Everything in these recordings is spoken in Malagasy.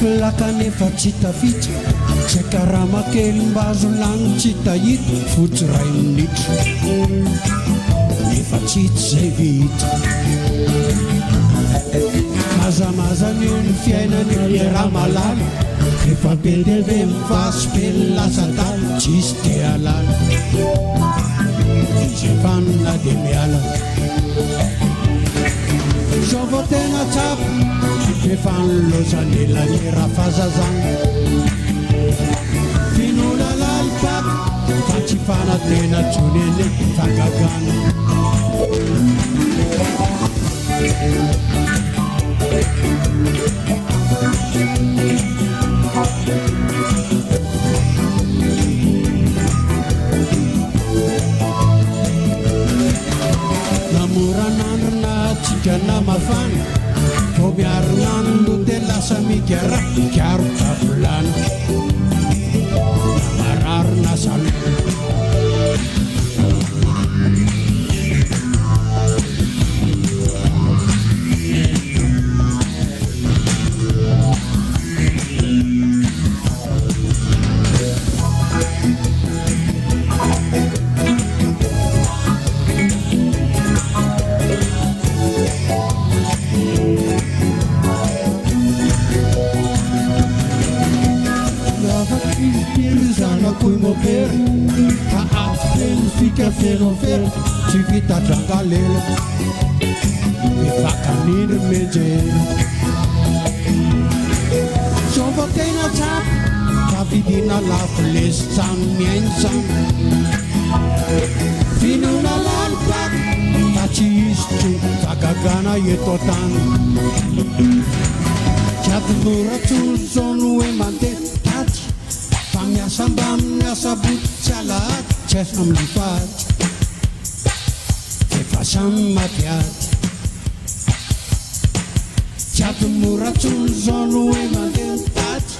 Kanefa tsy tafitra tsy karama kely mba azo lany tsy tahita fotsy ray minitra nefa tsitsy zay vita mazamaza ny fiainany raha malala rehefa bedeve mivasy lasa tala tsisy te alala izy fanona de miala zao vao tena tsapa rehefa nilozanelany raha fahazazana finola lalipaka fa tsy fanatena tsoneny fagagana namoran'androna tsika na mafana vao miaronano no de lasa mikara kiaro tavolana na mararona salo ferofero tsy vitadrangalela mivakanindry menjera zao vao tena tsapa fa vidina lafo lesy tsano miainy tsano finona lalipaka fa tsy izy tso fagagana eto tany tsy atomora-tsolo zao no hoe mandeha taty fa miasa mba miasa boty tsy alahady tsy asa amin'ny faty efa samy matiaty tsy atomora-tsolo zao no hoe mandeha taty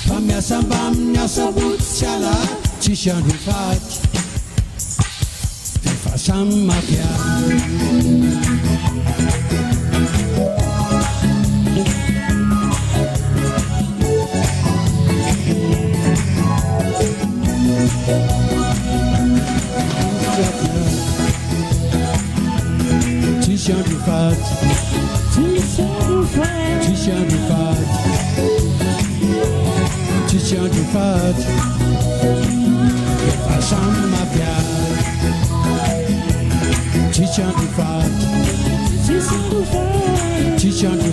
fa miasa mba miasa boty tsy alahady tsisy andro faty efa samy matiaty Tisha do fat, Tisha do fat, Tisha do fat, Tisha do fat, passando ma piada. Tisha do fat, Tisha do fat, Tisha do